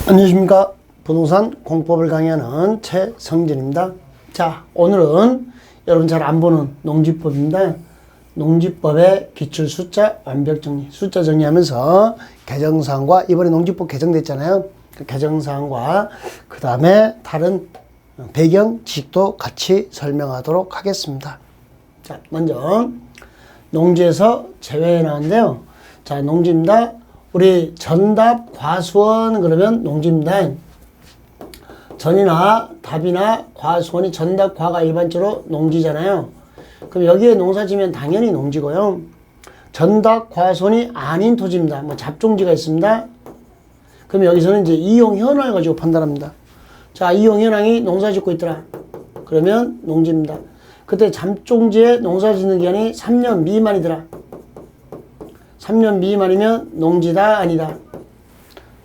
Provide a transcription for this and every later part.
안녕하십니까. 부동산 공법을 강의하는 최성진입니다. 자, 오늘은 여러분 잘 안 보는 농지법입니다. 농지법의 기출 숫자 완벽 정리, 숫자 정리하면서 개정사항과 이번에 농지법 개정됐잖아요. 그 개정사항과 그 다음에 다른 배경 지식도 같이 설명하도록 하겠습니다. 자, 먼저 농지에서 제외해 나왔는데요. 자, 농지입니다. 우리 전답 과수원 그러면 농지입니다. 전이나 답이나 과수원이 전답 과가 일반적으로 농지잖아요. 그럼 여기에 농사 지면 당연히 농지고요. 전답 과수원이 아닌 토지입니다. 뭐 잡종지가 있습니다. 그럼 여기서는 이제 이용 현황을 가지고 판단합니다. 자, 이용 현황이 농사 짓고 있더라. 그러면 농지입니다. 그때 잡종지에 농사 짓는 기간이 3년 미만이더라. 3년 미만이면 농지다 아니다.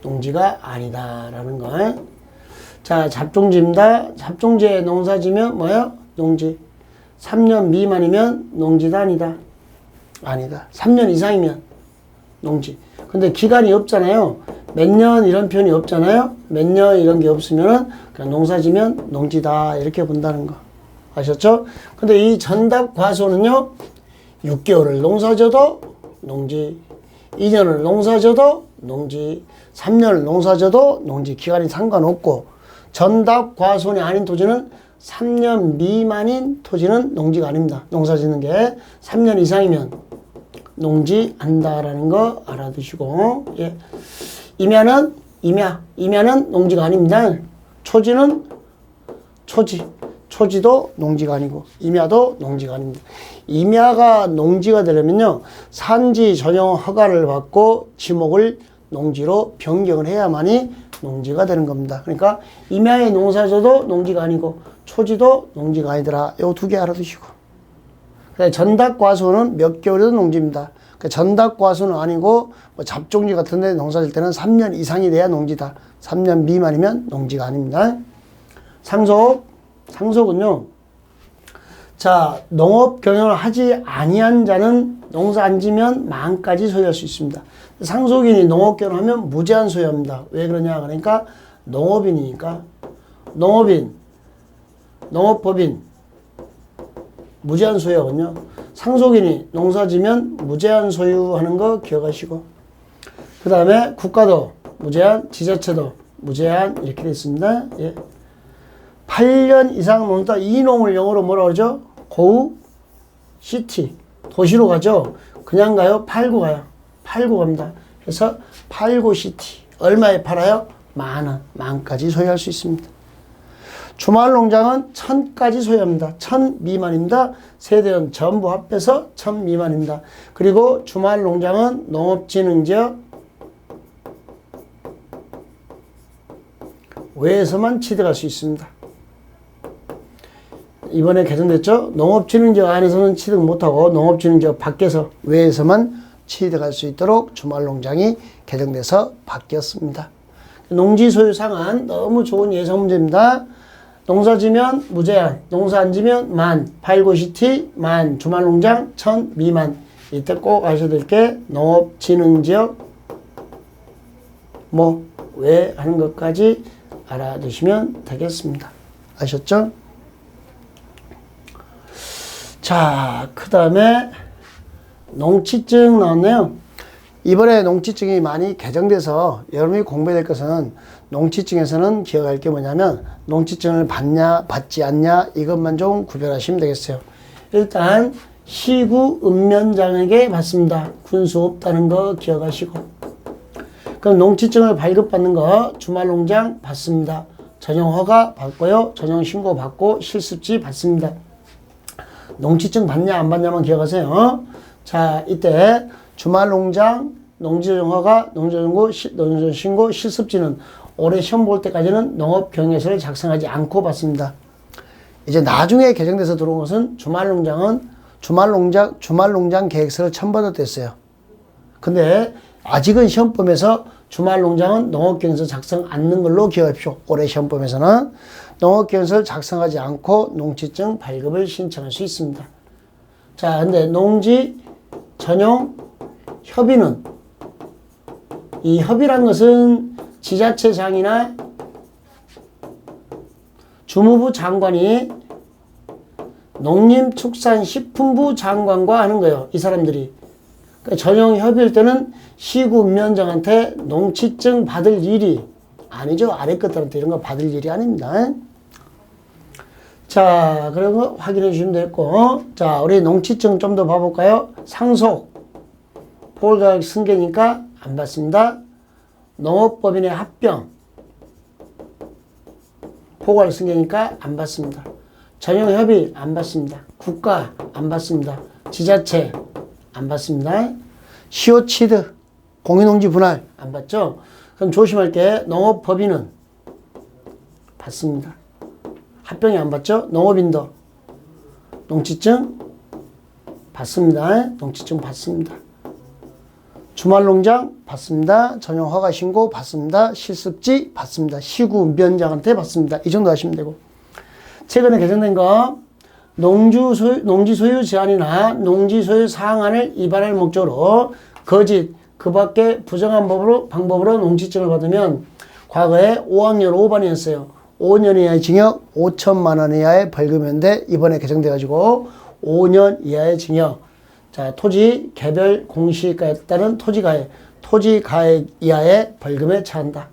농지가 아니다 라는 거. 자, 잡종지입니다. 잡종지에 농사 지면 뭐예요? 농지. 3년 미만이면 농지다 아니다. 아니다. 3년 이상이면 농지. 근데 기간이 없잖아요. 몇 년 이런 표현이 없잖아요. 몇 년 이런 게 없으면은 그냥 농사 지면 농지다 이렇게 본다는 거. 아셨죠? 근데 이 전답 과수는요. 6개월을 농사 져도 농지, 2년을 농사 져도 농지, 3년을 농사 져도 농지, 기간이 상관없고 전답 과수원이 아닌 토지는 3년 미만인 토지는 농지가 아닙니다. 농사 짓는 게 3년 이상이면 농지 한다라는 거 알아두시고, 예. 임야는 농지가 아닙니다. 초지는 초지도 농지가 아니고 임야도 농지가 아닙니다. 임야가 농지가 되려면요. 산지 전용 허가를 받고 지목을 농지로 변경을 해야만이 농지가 되는 겁니다. 그러니까 임야에 농사져도 농지가 아니고 초지도 농지가 아니더라. 요 두 개 알아두시고. 전답과수는 몇 개월에도 농지입니다. 전답과수는 아니고 뭐 잡종지 같은 데 농사 질 때는 3년 이상이 돼야 농지다. 3년 미만이면 농지가 아닙니다. 상속은요. 자, 농업 경영을 하지 아니한 자는 농사 안 지면 만까지 소유할 수 있습니다. 상속인이 농업 경영을 하면 무제한 소유합니다. 왜 그러냐? 그러니까 농업인이니까 농업법인 무제한 소유하거든요. 상속인이 농사 지면 무제한 소유하는 거 기억하시고, 그 다음에 국가도 무제한, 지자체도 무제한 이렇게 되어 있습니다. 예. 8년 이상 농사, 이 농을 영어로 뭐라 그러죠? 고우 시티, 도시로 가죠. 그냥 가요? 팔고 가요? 팔고 갑니다. 그래서 팔고 시티. 얼마에 팔아요? 만원, 만까지 소유할 수 있습니다. 주말 농장은 1000까지 소유합니다. 1000 미만입니다. 세대원 전부 합해서 1000 미만입니다. 그리고 주말 농장은 농업진흥지역 외에서만 취득할 수 있습니다. 이번에 개정됐죠? 농업진흥지역 안에서는 취득 못하고 농업진흥지역 밖에서 외에서만 취득할 수 있도록 주말농장이 개정돼서 바뀌었습니다. 농지 소유 상한 너무 좋은 예상 문제입니다. 농사 지면 무제한, 농사 안 지면 만, 팔고시티 만, 주말농장 1000 미만. 이때 꼭 아셔야 될 게 농업진흥지역 뭐 왜 하는 것까지 알아두시면 되겠습니다. 아셨죠? 자, 그 다음에 농지증 나왔네요. 이번에 농지증이 많이 개정돼서 여러분이 공부해야 될 것은 농지증에서는 기억할 게 뭐냐면 농지증을 받냐 받지 않냐 이것만 좀 구별하시면 되겠어요. 일단 시구 읍면장에게 받습니다. 군수 없다는 거 기억하시고, 그럼 농지증을 발급받는 거 주말농장 받습니다. 전용허가 받고요. 전용신고 받고 실습지 받습니다. 농지증 받냐 안 받냐만 기억하세요. 자, 이때 주말농장, 농지전용허가, 농지전신고, 실습지는 올해 시험 볼 때까지는 농업경영서를 작성하지 않고 받습니다. 이제 나중에 개정돼서 들어온 것은 주말농장 계획서를 첨부됐어요. 근데 아직은 시험범에서 주말농장은 농업경영서 작성 않는 걸로 기억하십시오. 올해 시험범에서는 농업경영서를 작성하지 않고 농지증 발급을 신청할 수 있습니다. 자, 근데 농지 전용 협의는, 이 협의란 것은 지자체장이나 주무부 장관이 농림축산식품부 장관과 하는 거예요. 이 사람들이. 그러니까 전용 협의일 때는 시군위원장한테 농취증 받을 일이 아니죠. 아래 것들한테 이런 거 받을 일이 아닙니다. 자, 그리고 확인해 주시면 되겠고. 자, 우리 농취증 좀 더 봐볼까요? 상속. 포괄가격 승계니까 안 받습니다. 농업법인의 합병. 포괄 승계니까 안 받습니다. 전용협의 안 받습니다. 국가 안 받습니다. 지자체 안 받습니다. 시오치드 공유농지 분할 안 받죠? 그럼 조심할 게 농업법인은 받습니다. 합병이 안 받죠? 농업인도 농취증 받습니다. 농취증 받습니다. 주말농장 받습니다. 전용허가신고 받습니다. 실습지 받습니다. 시군위원장한테 받습니다. 이 정도 하시면 되고, 최근에 개정된 거 농지 소유 제한이나 농지 소유 사항안을 위반할 목적으로 거짓 그 밖에 부정한 방법으로 농취증을 받으면 과거에 5학년 5반이었어요. 5년 이하의 징역 5천만 원 이하의 벌금인데 이번에 개정돼 가지고 5년 이하의 징역. 자, 토지 개별 공시가에 따른 토지가액 이하의 벌금에 처한다.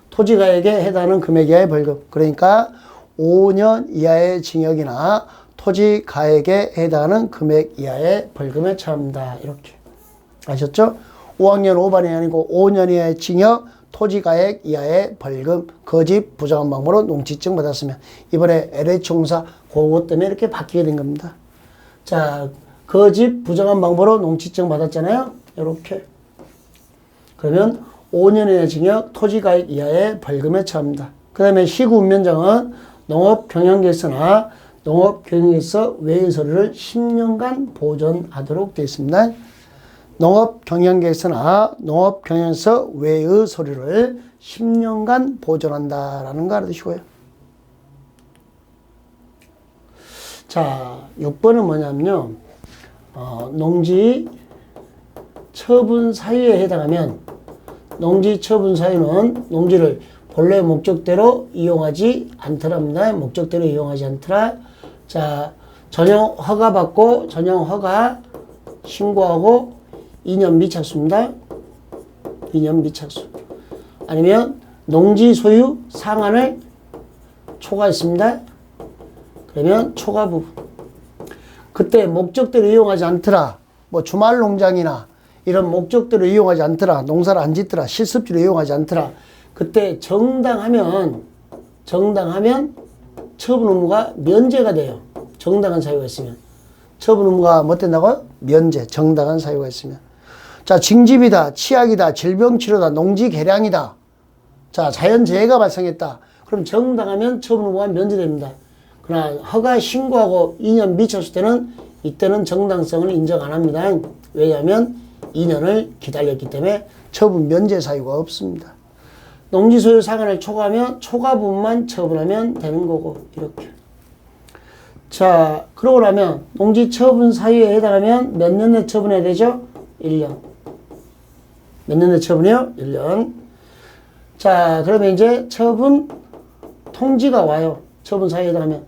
토지가액에 해당하는 금액 이하의 벌금. 그러니까 5년 이하의 징역이나 토지가액에 해당하는 금액 이하의 벌금에 처합니다. 이렇게. 아셨죠? 5학년 5반이 아니고 5년 이하의 징역, 토지가액 이하의 벌금, 거짓 부정한 방법으로 농취증 받았으면. 이번에 LH공사 그것 때문에 이렇게 바뀌게 된 겁니다. 자, 거짓 부정한 방법으로 농취증 받았잖아요. 이렇게. 그러면 5년의 징역, 토지가액 이하의 벌금에 처합니다. 그 다음에 시군위원장은 농업경영계획서나 농업경영계획서 외의 서류를 10년간 보존하도록 되어 있습니다. 농업경영계획서나 농업경영서 외의 서류를 10년간 보존한다라는 거 알아두시고요. 자, 6번은 뭐냐면요. 농지 처분 사유에 해당하면, 농지 처분 사유는 농지를 본래 목적대로 이용하지 않더랍니다. 목적대로 이용하지 않더라. 자, 전용 허가 받고 전용 허가 신고하고 2년 미착수입니다. 2년 미착수. 아니면 농지 소유 상한을 초과했습니다. 그러면 초과 부분. 그때 목적대로 이용하지 않더라. 뭐 주말 농장이나 이런 목적대로 이용하지 않더라. 농사를 안 짓더라. 실습지로 이용하지 않더라. 그때 정당하면 처분 의무가 면제가 돼요. 정당한 사유가 있으면. 처분 의무가 뭐 된다고요? 면제. 정당한 사유가 있으면. 자, 징집이다, 치약이다, 질병치료다, 농지 개량이다. 자, 자연재해가 발생했다. 그럼 정당하면 처분 의무가 면제됩니다. 그러나 허가 신고하고 2년 미쳤을 때는 이때는 정당성을 인정 안 합니다. 왜냐하면 2년을 기다렸기 때문에 처분 면제 사유가 없습니다. 농지 소유 상한을 초과하면 초과 부분만 처분하면 되는 거고, 이렇게. 자, 그러고 나면 농지 처분 사유에 해당하면 몇 년 내 처분해야 되죠? 1년. 몇 년 내 처분이요? 1년. 자, 그러면 이제 처분 통지가 와요. 처분 사유에 해당하면.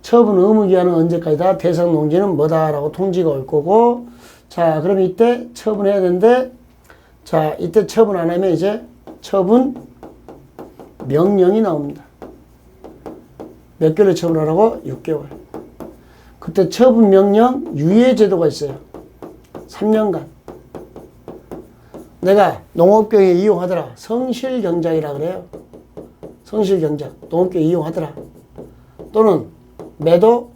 처분 의무 기한은 언제까지다? 대상 농지는 뭐다라고 통지가 올 거고. 자, 그럼 이때 처분해야 되는데, 자, 이때 처분 안 하면 이제 처분 명령이 나옵니다. 몇 개월 처분하라고? 6개월. 그때 처분 명령 유예 제도가 있어요. 3년간. 내가 농업경에 이용하더라. 성실경작이라 그래요. 성실경작. 농업경에 이용하더라. 또는 매도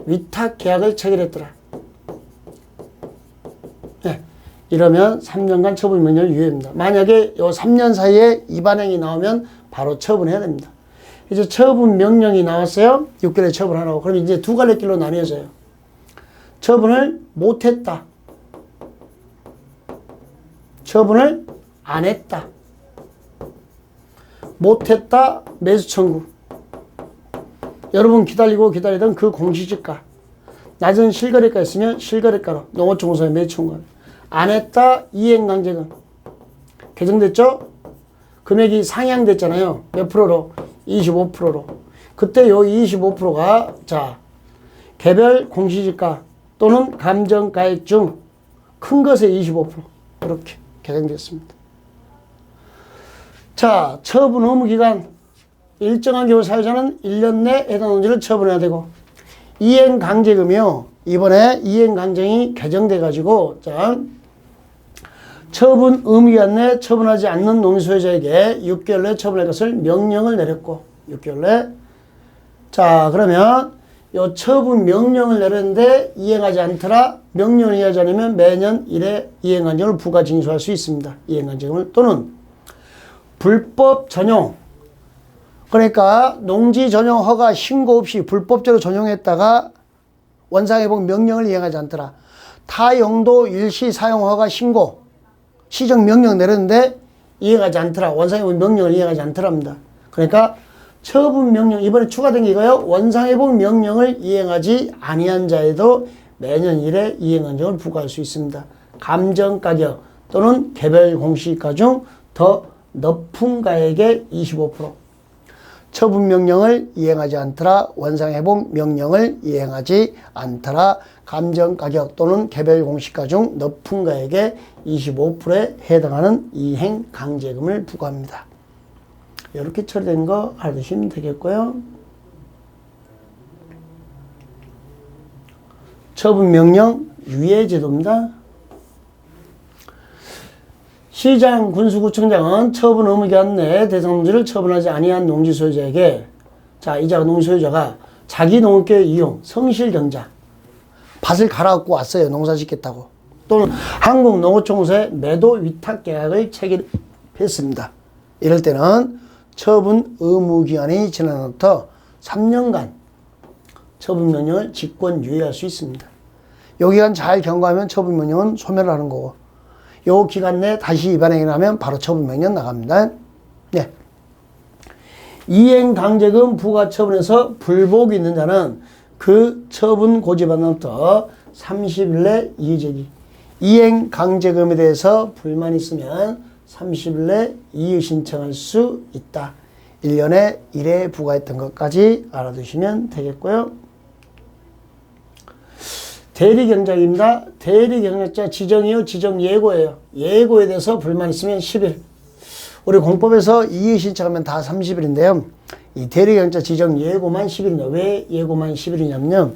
위탁 계약을 체결했더라. 네. 이러면 3년간 처분 명령을 유예합니다. 만약에 요 3년 사이에 위반행위 나오면 바로 처분해야 됩니다. 이제 처분 명령이 나왔어요. 6개월에 처분하라고. 그럼 이제 두 갈래 길로 나뉘어져요. 처분을 못했다. 처분을 안 했다. 못했다. 매수 청구. 여러분 기다리던 그 공시지가. 낮은 실거래가 있으면 실거래가로 농어촌공사에 매수 청구하는. 안 했다. 이행강제금. 개정됐죠? 금액이 상향됐잖아요. 몇 프로로? 25%로. 그때 요 25%가 자 개별 공시지가 또는 감정가액 중 큰 것의 25% 이렇게 계산됐습니다. 자, 처분 의무 기간 일정한 경우 사유자는 1년 내 해당 농지를 처분해야 되고 이행 강제금이요. 이번에 이행 강제금이 개정돼 가지고 자 처분 의무 기간 내 처분하지 않는 농지 소유자에게 6개월 내 처분할 것을 명령을 내렸고 6개월 내 자 그러면 요 처분 명령을 내렸는데 이행하지 않더라. 명령을 이행하지 않으면 매년 1회 이행간증을 부과 징수할 수 있습니다. 이행간증을 또는 불법 전용 그러니까 농지 전용 허가 신고 없이 불법적으로 전용했다가 원상회복 명령을 이행하지 않더라. 타용도 일시 사용 허가 신고 시정 명령 내렸는데 이행하지 않더라. 원상회복 명령을 이행하지 않더랍니다. 그러니까 처분 명령 이번에 추가된 게 이거요. 원상회복 명령을 이행하지 아니한 자에도 매년 1회 이행간증을 부과할 수 있습니다. 감정가격 또는 개별 공시가 중 더 높은 가액의 25% 처분 명령을 이행하지 않더라. 원상회복 명령을 이행하지 않더라. 감정가격 또는 개별 공시가 중 높은 가액의 25%에 해당하는 이행 강제금을 부과합니다. 이렇게 처리된 거 알아두시면 되겠고요. 처분 명령 유예 제도입니다. 시장 군수구청장은 처분 의무 기간 내에 대상 농지를 처분하지 아니한 농지 소유자에게 자 이자가 농지 소유자가 자기 농업계 이용 성실 경자 밭을 갈아갖고 왔어요. 농사 짓겠다고 또는 한국농어총수의 매도 위탁 계약을 체결했습니다. 이럴 때는 처분 의무 기간이 지난 후부터 3년간 처분 명령을 직권 유예할 수 있습니다. 요 기간 잘 경과하면 처분 명령은 소멸을 하는 거고 요 기간 내에 다시 위반행위를 하면 바로 처분 명령 나갑니다. 네. 이행 강제금 부과 처분에서 불복이 있는 자는 그 처분 고지받는 후부터 30일 내 이의제기. 이행 강제금에 대해서 불만이 있으면 30일 내 이의 신청할 수 있다. 1년에 1회 부과했던 것까지 알아두시면 되겠고요. 대리경작입니다. 대리경작자 지정이요. 지정 예고예요. 예고에 대해서 불만 있으면 10일. 우리 공법에서 이의 신청하면 다 30일인데요. 이 대리경작자 지정 예고만 10일이냐. 왜 예고만 10일이냐면요.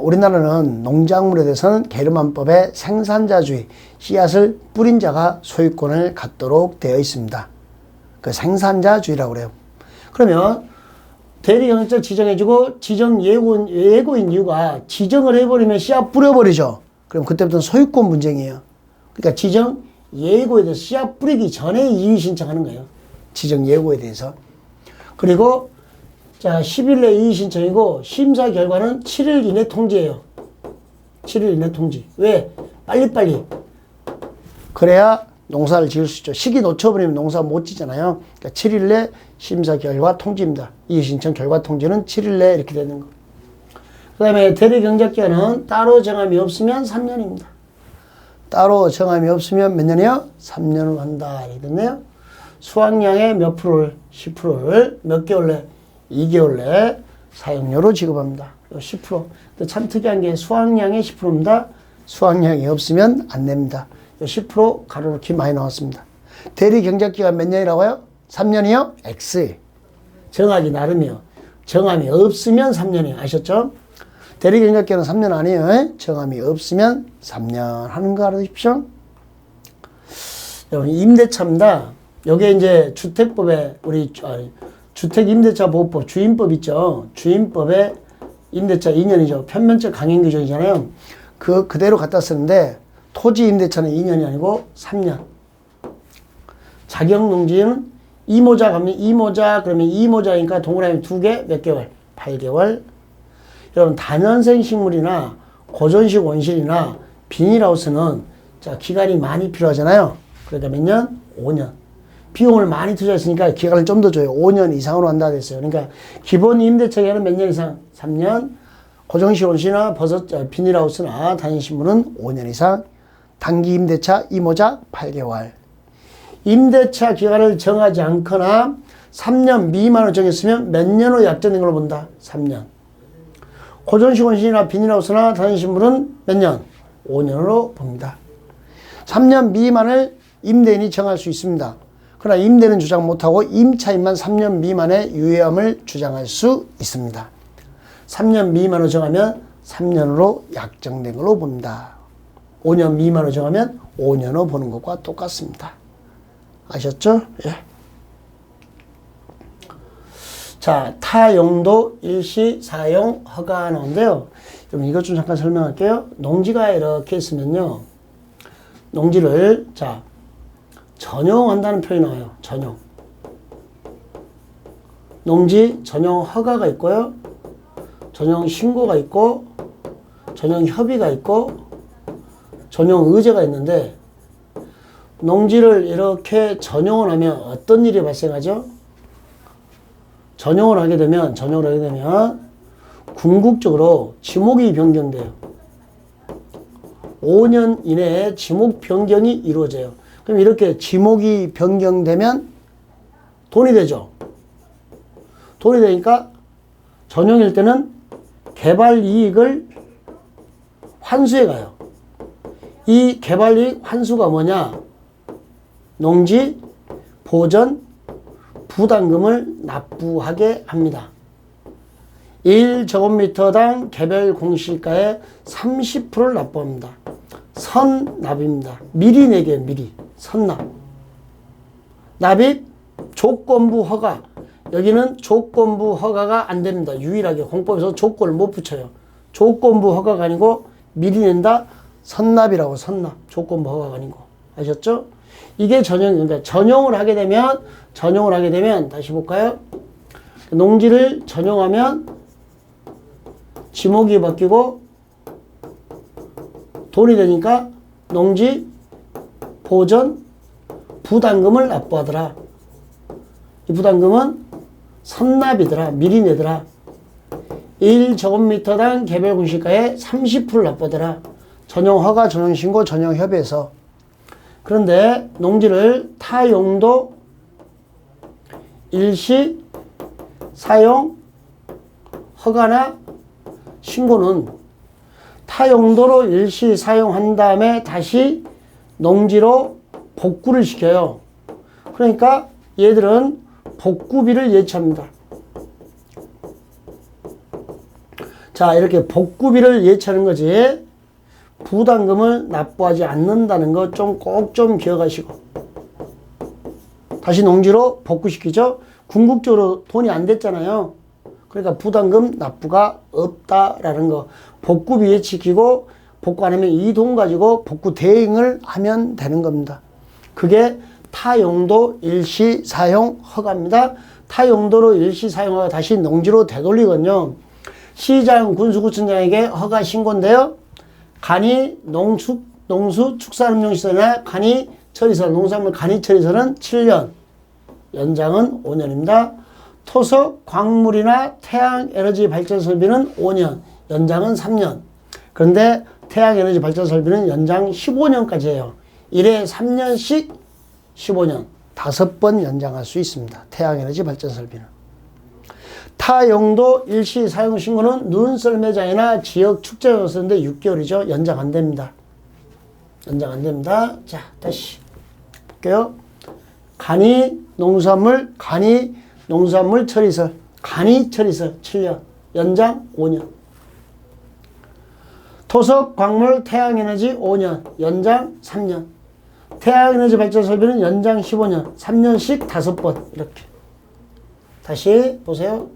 우리나라는 농작물에 대해서는 게르만법의 생산자주의, 씨앗을 뿌린 자가 소유권을 갖도록 되어 있습니다. 그 생산자주의라고 그래요. 그러면 대리경작자 지정해주고 지정 예고인 이유가 지정을 해버리면 씨앗 뿌려버리죠. 그럼 그때부터는 소유권 분쟁이에요. 그러니까 지정 예고에 대해서 씨앗 뿌리기 전에 이의 신청하는 거예요. 지정 예고에 대해서. 그리고 자 10일 내 이의 신청이고 심사 결과는 7일 이내 통지예요. 7일 이내 통지. 왜? 빨리빨리. 그래야 농사를 지을 수 있죠. 시기 놓쳐버리면 농사 못 지잖아요. 그러니까 7일 내 심사 결과 통지입니다. 이의 신청 결과 통지는 7일 내 이렇게 되는 거. 그 다음에 대리경작기간은 따로 정함이 없으면 3년입니다. 따로 정함이 없으면 몇 년이요? 3년을 한다. 이렇게 됐네요. 수확량의 몇 프로를, 10%를 몇 개월 내? 2개월 내 사용료로 지급합니다. 10%. 참 특이한 게 수확량의 10%입니다. 수확량이 없으면 안 냅니다. 10% 가로놓기 많이 나왔습니다. 대리 경작기간 몇 년이라고요? 3년이요? X. 정하기 나름이요. 정함이 없으면 3년이요. 아셨죠? 대리 경작기간은 3년 아니에요. 정함이 없으면 3년 하는 거 알아두십시오. 여러분, 임대차입니다. 요게 이제 주택법에 우리 주택임대차 보호법 주임법 있죠. 주임법에 임대차 2년이죠. 편면적 강행 규정이잖아요. 그대로 갖다 쓰는데 토지 임대차는 2년이 아니고 3년. 자격농지는 이모자 가면 이모자 그러면 이모자니까 동그라미 2개 몇 개월? 8개월. 여러분 다년생 식물이나 고전식 원실이나 비닐하우스는 자 기간이 많이 필요하잖아요. 그러니까 몇 년? 5년. 비용을 많이 투자했으니까 기간을 좀 더 줘요. 5년 이상으로 한다 됐어요. 그러니까 기본 임대차 기간은 몇 년 이상? 3년. 고정식 원실이나 비닐하우스나 단위식물은 5년 이상. 단기 임대차 이모작 8개월. 임대차 기간을 정하지 않거나 3년 미만으로 정했으면 몇 년으로 약정된 걸로 본다. 3년. 고전식 원신이나 비닐하우스나 다니신 분은 몇 년? 5년으로 봅니다. 3년 미만을 임대인이 정할 수 있습니다. 그러나 임대는 주장 못하고 임차인만 3년 미만의 유예함을 주장할 수 있습니다. 3년 미만으로 정하면 3년으로 약정된 걸로 봅니다. 5년 미만으로 정하면 5년으로 보는 것과 똑같습니다. 아셨죠? 예. 자, 타용도 일시 사용 허가 나오는데요. 그럼 이것 좀 잠깐 설명할게요. 농지가 이렇게 있으면요. 농지를, 자, 전용한다는 표현이 나와요. 전용. 농지 전용 허가가 있고요. 전용 신고가 있고, 전용 협의가 있고, 전용 의제가 있는데, 농지를 이렇게 전용을 하면 어떤 일이 발생하죠? 전용을 하게 되면 궁극적으로 지목이 변경돼요. 5년 이내에 지목 변경이 이루어져요. 그럼 이렇게 지목이 변경되면 돈이 되죠. 돈이 되니까 전용일 때는 개발 이익을 환수해 가요. 이 개발 이익 환수가 뭐냐? 농지 보전 부담금을 납부하게 합니다. 1제곱미터당 개별 공시가의 30%를 납부합니다. 선납입니다. 미리 내게 미리 선납. 납입 조건부 허가. 여기는 조건부 허가가 안 됩니다. 유일하게 공법에서 조건을 못 붙여요. 조건부 허가가 아니고 미리 낸다. 선납이라고 선납. 조건부 허가가 아니고. 아셨죠? 이게 전용입니다. 전용을 하게 되면 다시 볼까요? 농지를 전용하면 지목이 바뀌고 돈이 되니까 농지 보전 부담금을 납부하더라. 이 부담금은 선납이더라. 미리 내더라. 1제곱미터당 개별 공시가의 30%를 납부하더라. 전용 허가, 전용 신고, 전용 협의에서. 그런데 농지를 타용도 일시 사용 허가나 신고는 타용도로 일시 사용한 다음에 다시 농지로 복구를 시켜요. 그러니까 얘들은 복구비를 예치합니다. 자, 이렇게 복구비를 예치하는 거지. 부담금을 납부하지 않는다는 거 좀 꼭 좀 기억하시고. 다시 농지로 복구시키죠. 궁극적으로 돈이 안 됐잖아요. 그러니까 부담금 납부가 없다라는 거. 복구비 예치키고 복구 안 하면 이 돈 가지고 복구 대행을 하면 되는 겁니다. 그게 타용도 일시 사용 허가입니다. 타용도로 일시 사용 허가 다시 농지로 되돌리거든요. 시장 군수구청장에게 허가 신고인데요. 간이 농수축산업용시설이나 간이 처리설, 농산물 간이 처리설은 7년, 연장은 5년입니다. 토속, 광물이나 태양에너지 발전 설비는 5년, 연장은 3년. 그런데 태양에너지 발전 설비는 연장 15년까지 해요. 1회 3년씩 15년, 5번 연장할 수 있습니다. 태양에너지 발전 설비는. 타용도 일시 사용 신고는 눈썰매장이나 지역 축제장에서 쓰는데 6개월이죠. 연장 안 됩니다. 연장 안 됩니다. 자, 다시 볼게요. 간이 농산물 처리설, 간이 처리설 7년, 연장 5년. 토속, 광물, 태양에너지 5년, 연장 3년. 태양에너지 발전 설비는 연장 15년, 3년씩 5번 이렇게. 다시 보세요.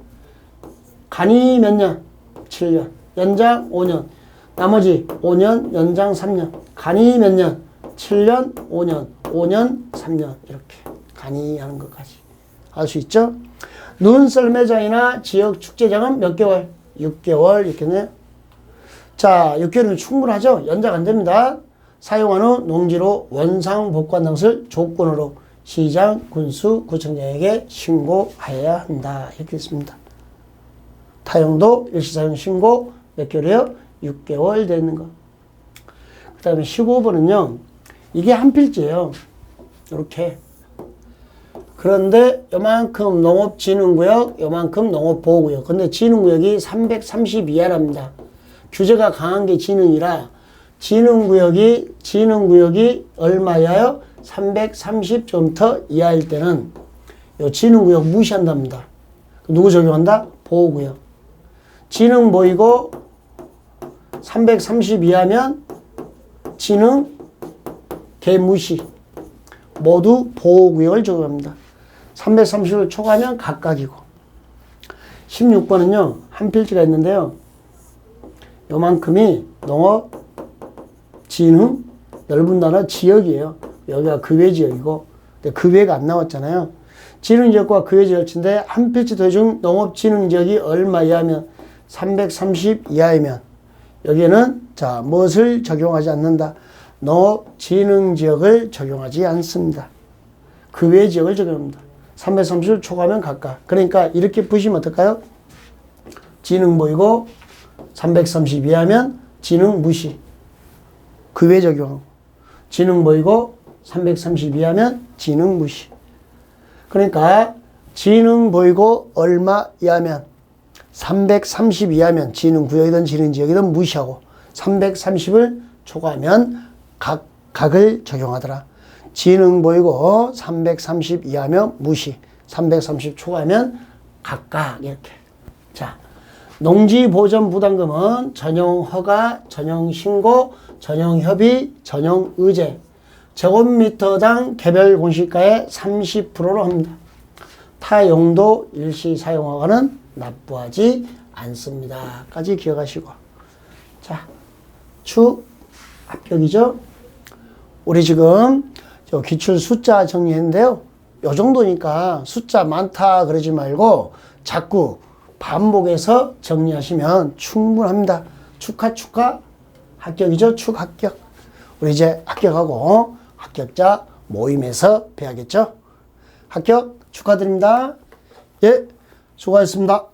간이 몇 년? 7년. 연장 5년. 나머지 5년, 연장 3년. 간이 몇 년? 7년, 5년. 5년, 3년. 이렇게. 간이 하는 것까지. 알 수 있죠? 눈썰매장이나 지역 축제장은 몇 개월? 6개월. 이렇게네요. 자, 6개월이면 충분하죠? 연장 안 됩니다. 사용한 후 농지로 원상 복구한 것을 조건으로 시장, 군수, 구청장에게 신고하여야 한다. 이렇게 있습니다. 타용도 일시사용 신고 몇 개월이에요? 6개월 되는 거. 그 다음에 15번은요. 이게 한 필지예요. 이렇게 그런데 요만큼 농업진흥구역, 요만큼 농업보호구역. 근데 진흥구역이 330 이하랍니다. 규제가 강한 게 진흥이라 진흥구역이 얼마야요? 330m 이하일 때는 요 진흥구역 무시한답니다. 누구 적용한다? 보호구역. 진흥 보이고 330 이하면 진흥 개무시. 모두 보호구역을 적용합니다. 330을 초과하면 각각이고. 16번은요. 한 필지가 있는데요. 요만큼이 농업, 진흥, 넓은 단어 지역이에요. 여기가 그 외 지역이고, 근데 그 외가 안 나왔잖아요. 진흥 지역과 그 외 지역인데 한 필지 도중 농업 진흥 지역이 얼마 이하면 330 이하이면 여기에는 자 무엇을 적용하지 않는다. 농업 진흥 지역을 적용하지 않습니다. 그 외 지역을 적용합니다. 330을 초과하면 각각. 그러니까 이렇게 보시면 어떨까요? 진흥 보이고 330 이하면 진흥 무시. 그 외 적용하고. 진흥 보이고 330 이하면 진흥 무시. 그러니까 진흥 보이고 얼마 이하면 330 이하면 진흥 구역이든 진흥 지역이든 무시하고 330을 초과하면 각을 적용하더라. 진흥 보이고 330 이하면 무시, 330 초과하면 각각 이렇게. 자, 농지보전부담금은 전용 허가, 전용 신고, 전용 협의, 전용 의제, 제곱미터당 개별 공시가의 30%로 합니다. 타 용도 일시 사용허가는 납부하지 않습니다. 까지 기억하시고. 자, 축 합격이죠? 우리 지금 저 기출 숫자 정리했는데요. 요 정도니까 숫자 많다 그러지 말고 자꾸 반복해서 정리하시면 충분합니다. 축하 합격이죠? 축 합격. 우리 이제 합격하고 합격자 모임에서 뵈야겠죠? 합격 축하드립니다. 예, 수고하셨습니다.